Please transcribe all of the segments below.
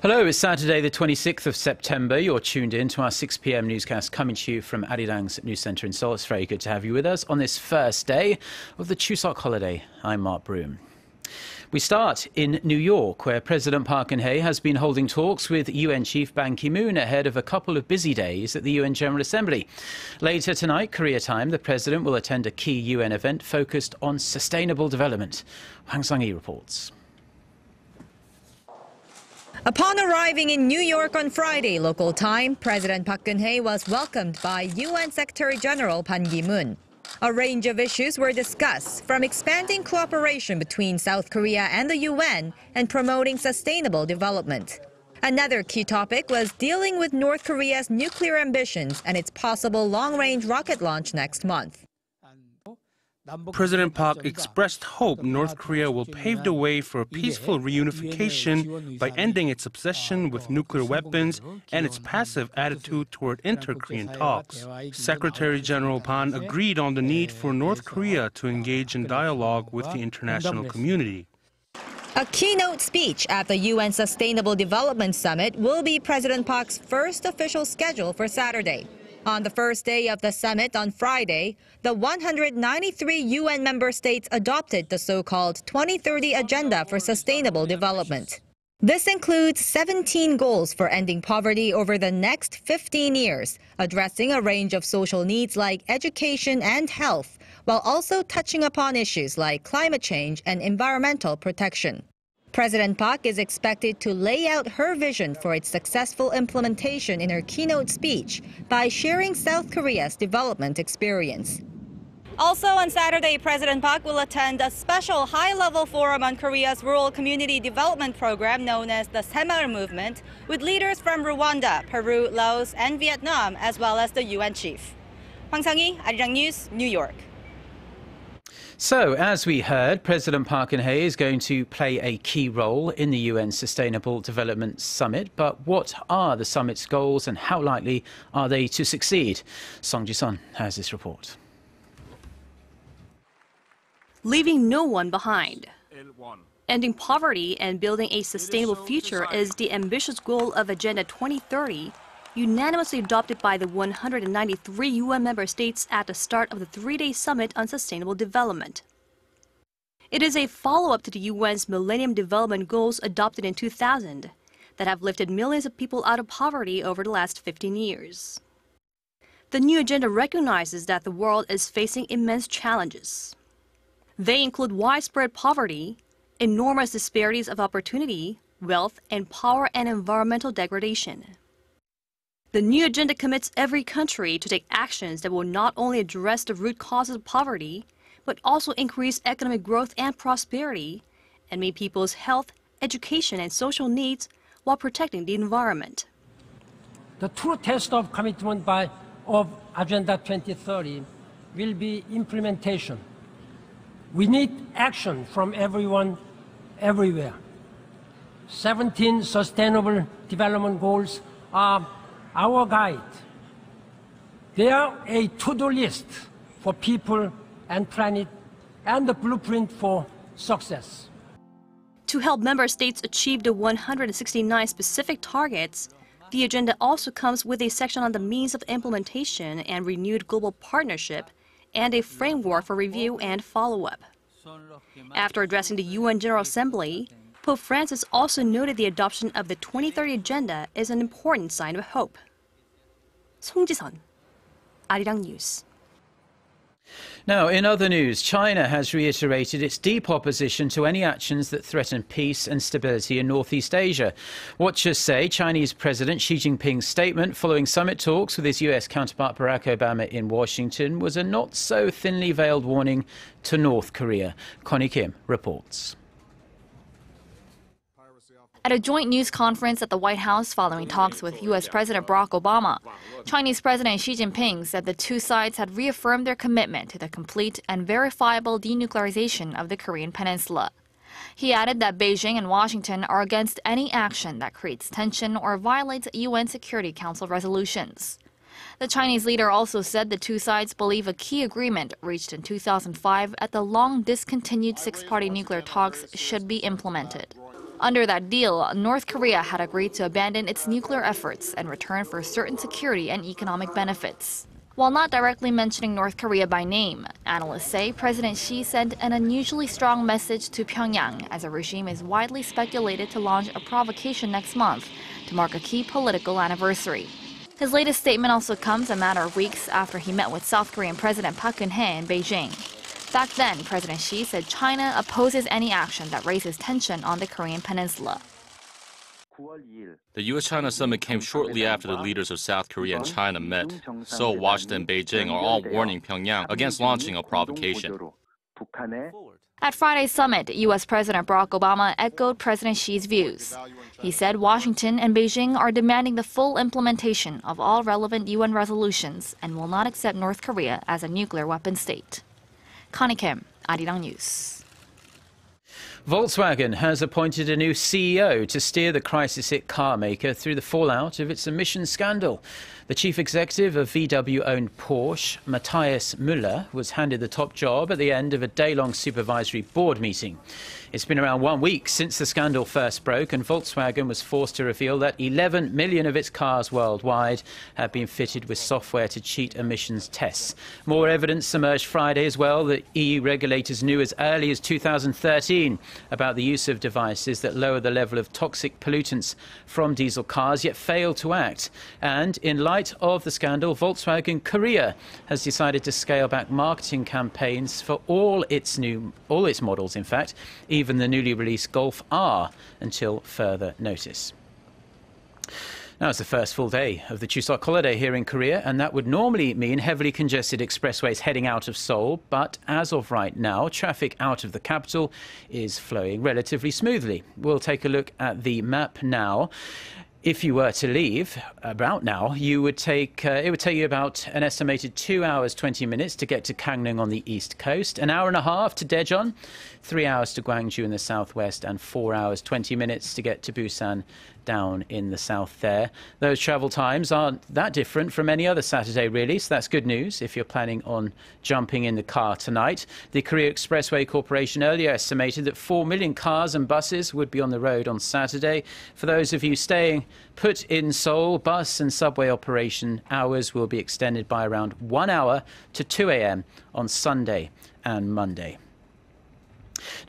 Hello, it's Saturday the 26th of September. You're tuned in to our 6 p.m. newscast coming to you from Arirang's news centre in Seoul. It's very good to have you with us on this first day of the Chuseok holiday. I'm Mark Broome. We start in New York, where President Park Geun-hye has been holding talks with UN Chief Ban Ki-moon ahead of a couple of busy days at the UN General Assembly. Later tonight, Korea time, the President will attend a key UN event focused on sustainable development. Hwang Sung-hee reports. Upon arriving in New York on Friday local time, President Park Geun-hye was welcomed by UN Secretary General Ban Ki-moon. A range of issues were discussed, from expanding cooperation between South Korea and the UN and promoting sustainable development. Another key topic was dealing with North Korea's nuclear ambitions and its possible long-range rocket launch next month. President Park expressed hope North Korea will pave the way for a peaceful reunification by ending its obsession with nuclear weapons and its passive attitude toward inter-Korean talks. Secretary General Ban agreed on the need for North Korea to engage in dialogue with the international community. A keynote speech at the UN Sustainable Development Summit will be President Park's first official schedule for Saturday. On the first day of the summit on Friday, the 193 UN member states adopted the so-called 2030 Agenda for Sustainable Development. This includes 17 goals for ending poverty over the next 15 years, addressing a range of social needs like education and health, while also touching upon issues like climate change and environmental protection. President Park is expected to lay out her vision for its successful implementation in her keynote speech by sharing South Korea's development experience. Also on Saturday, President Park will attend a special high-level forum on Korea's rural community development program known as the Semaul Movement, with leaders from Rwanda, Peru, Laos, and Vietnam, as well as the UN chief. Hwang Sung-hee, Arirang News, New York. So, as we heard, President Park Geun-hye is going to play a key role in the UN Sustainable Development Summit. But what are the summit's goals and how likely are they to succeed? Song Ji-sun has this report. Leaving no one behind. Ending poverty and building a sustainable future is the ambitious goal of Agenda 2030, unanimously adopted by the 193 UN member states at the start of the three-day summit on sustainable development. It is a follow-up to the UN's Millennium Development Goals adopted in 2000 that have lifted millions of people out of poverty over the last 15 years. The new agenda recognizes that the world is facing immense challenges. They include widespread poverty, enormous disparities of opportunity, wealth, and power, and environmental degradation. The new agenda commits every country to take actions that will not only address the root causes of poverty, but also increase economic growth and prosperity, and meet people's health, education, and social needs while protecting the environment. The true test of commitment of Agenda 2030 will be implementation. We need action from everyone, everywhere. 17 Sustainable Development Goals are our guide. They are a to-do list for people and planet and the blueprint for success. To help member states achieve the 169 specific targets, the agenda also comes with a section on the means of implementation and renewed global partnership and a framework for review and follow-up. After addressing the UN General Assembly, Pope Francis also noted the adoption of the 2030 Agenda is an important sign of hope. Song Ji-sun, Arirang News. Now, in other news, China has reiterated its deep opposition to any actions that threaten peace and stability in Northeast Asia. Watchers say Chinese President Xi Jinping's statement following summit talks with his US counterpart Barack Obama in Washington was a not-so-thinly veiled warning to North Korea. Connie Kim reports. At a joint news conference at the White House following talks with U.S. President Barack Obama, Chinese President Xi Jinping said the two sides had reaffirmed their commitment to the complete and verifiable denuclearization of the Korean peninsula. He added that Beijing and Washington are against any action that creates tension or violates UN Security Council resolutions. The Chinese leader also said the two sides believe a key agreement reached in 2005 at the long-discontinued six-party nuclear talks should be implemented. Under that deal, North Korea had agreed to abandon its nuclear efforts in return for certain security and economic benefits. While not directly mentioning North Korea by name, analysts say President Xi sent an unusually strong message to Pyongyang as the regime is widely speculated to launch a provocation next month to mark a key political anniversary. His latest statement also comes a matter of weeks after he met with South Korean President Park Geun-hye in Beijing. Back then, President Xi said China opposes any action that raises tension on the Korean peninsula. The U.S.-China summit came shortly after the leaders of South Korea and China met. Seoul, Washington, and Beijing are all warning Pyongyang against launching a provocation. At Friday's summit, U.S. President Barack Obama echoed President Xi's views. He said Washington and Beijing are demanding the full implementation of all relevant UN resolutions and will not accept North Korea as a nuclear weapon state. Connie Kim, Arirang News. Volkswagen has appointed a new CEO to steer the crisis-hit car maker through the fallout of its emissions scandal. The chief executive of VW-owned Porsche, Matthias Müller, was handed the top job at the end of a day-long supervisory board meeting. It's been around 1 week since the scandal first broke, and Volkswagen was forced to reveal that 11 million of its cars worldwide have been fitted with software to cheat emissions tests. More evidence emerged Friday as well that EU regulators knew as early as 2013 about the use of devices that lower the level of toxic pollutants from diesel cars, yet failed to act. And in light of the scandal, Volkswagen Korea has decided to scale back marketing campaigns for all its models, in fact, even the newly released Golf R, until further notice. Now, it's the first full day of the Chuseok holiday here in Korea, and that would normally mean heavily congested expressways heading out of Seoul. But as of right now, traffic out of the capital is flowing relatively smoothly. We'll take a look at the map now. If you were to leave about now, it would take you about an estimated 2 hours 20 minutes to get to Gangneung on the east coast, an hour and a half to Daejeon, 3 hours to Gwangju in the southwest, and 4 hours 20 minutes to get to Busan down in the south there. Those travel times aren't that different from any other Saturday, really, so that's good news if you're planning on jumping in the car tonight. The Korea Expressway Corporation earlier estimated that 4 million cars and buses would be on the road on Saturday. For those of you staying put in Seoul, bus and subway operation hours will be extended by around 1 hour to 2 a.m. on Sunday and Monday.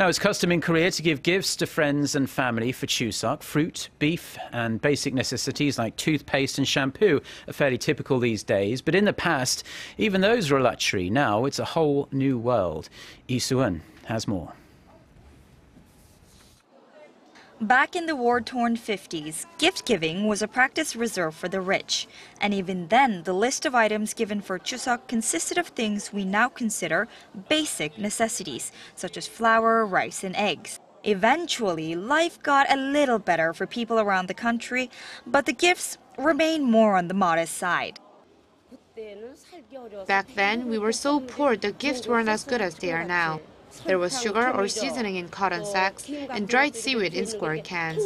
Now, it's custom in Korea to give gifts to friends and family for Chuseok. Fruit, beef and basic necessities like toothpaste and shampoo are fairly typical these days. But in the past, even those were a luxury. Now it's a whole new world. Lee Soo-eun has more. Back in the war-torn 50s, gift-giving was a practice reserved for the rich. And even then, the list of items given for Chuseok consisted of things we now consider basic necessities, such as flour, rice, and eggs. Eventually, life got a little better for people around the country, but the gifts remained more on the modest side. Back then, we were so poor the gifts weren't as good as they are now. There was sugar or seasoning in cotton sacks and dried seaweed in square cans.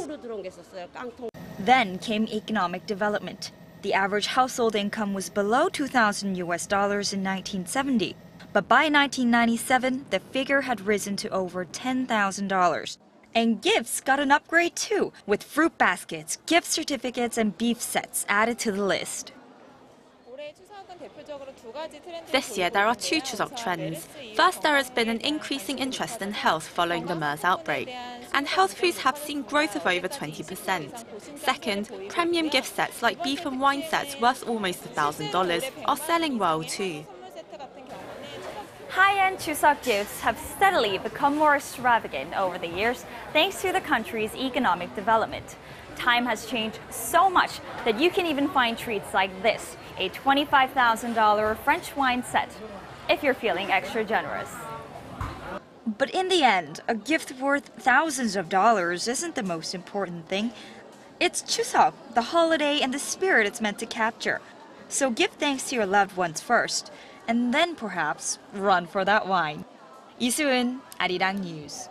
Then came economic development. The average household income was below $2,000 in 1970. But by 1997, the figure had risen to over $10,000. And gifts got an upgrade too, with fruit baskets, gift certificates, and beef sets added to the list. This year, there are two Chuseok trends. First, there has been an increasing interest in health following the MERS outbreak, and health foods have seen growth of over 20%. Second, premium gift sets like beef and wine sets worth almost $1,000 are selling well too. High-end Chuseok gifts have steadily become more extravagant over the years thanks to the country's economic development. Time has changed so much that you can even find treats like this, a $25,000 French wine set, if you're feeling extra generous. But in the end, a gift worth thousands of dollars isn't the most important thing. It's Chuseok, the holiday and the spirit it's meant to capture. So give thanks to your loved ones first, and then perhaps run for that wine. Lee Soo-eun, Arirang News.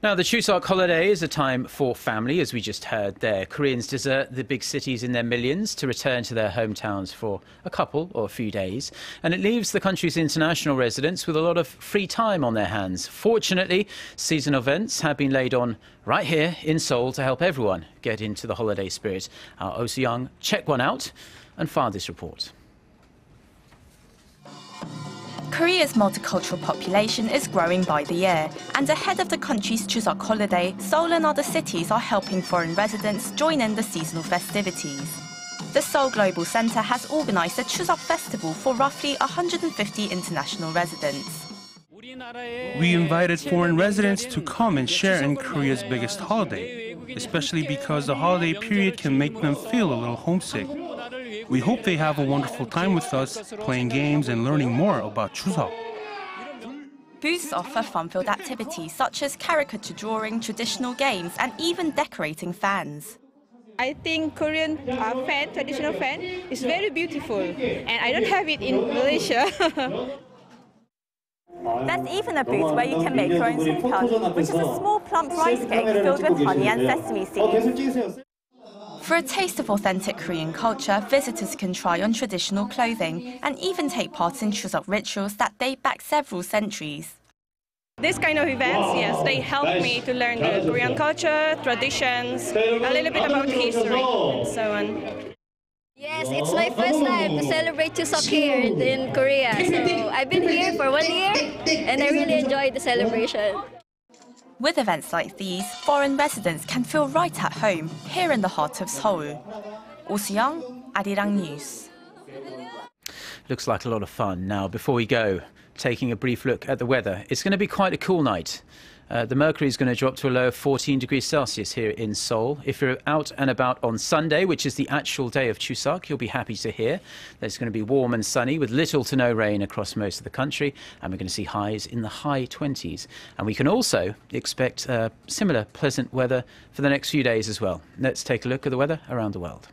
Now, the Chuseok holiday is a time for family, as we just heard there. Koreans desert the big cities in their millions to return to their hometowns for a couple or a few days. And it leaves the country's international residents with a lot of free time on their hands. Fortunately, seasonal events have been laid on right here in Seoul to help everyone get into the holiday spirit. Our Oh Soo-young checked one out and filed this report. Korea's multicultural population is growing by the year, and ahead of the country's Chuseok holiday, Seoul and other cities are helping foreign residents join in the seasonal festivities. The Seoul Global Center has organized a Chuseok festival for roughly 150 international residents. We invited foreign residents to come and share in Korea's biggest holiday, especially because the holiday period can make them feel a little homesick. We hope they have a wonderful time with us, playing games and learning more about Chuseok. Booths offer fun-filled activities such as caricature drawing, traditional games, and even decorating fans. I think Korean traditional fan, is very beautiful, and I don't have it in Malaysia. There's even a booth where you can make your own sukyeon, which is a small plump rice cake filled with honey and sesame seeds. For a taste of authentic Korean culture, visitors can try on traditional clothing and even take part in Chuseok rituals that date back several centuries. This kind of events, yes, they help me to learn the Korean culture, traditions, a little bit about history, and so on. Yes, it's my first time to celebrate Chuseok here in Korea. So I've been here for 1 year, and I really enjoyed the celebration. With events like these, foreign residents can feel right at home, here in the heart of Seoul. Oh Soo-young, Arirang News. Looks like a lot of fun. Now, before we go, taking a brief look at the weather. It's going to be quite a cool night. The mercury is going to drop to a low of 14 degrees Celsius here in Seoul. If you're out and about on Sunday, which is the actual day of Chuseok, you'll be happy to hear that it's going to be warm and sunny with little to no rain across most of the country. And we're going to see highs in the high 20s. And we can also expect similar pleasant weather for the next few days as well. Let's take a look at the weather around the world.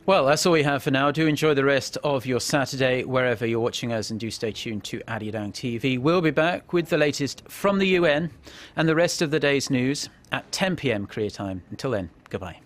Well, that's all we have for now. Do enjoy the rest of your Saturday wherever you're watching us, and do stay tuned to Arirang TV. We'll be back with the latest from the UN and the rest of the day's news at 10 p.m. Korea time. Until then, goodbye.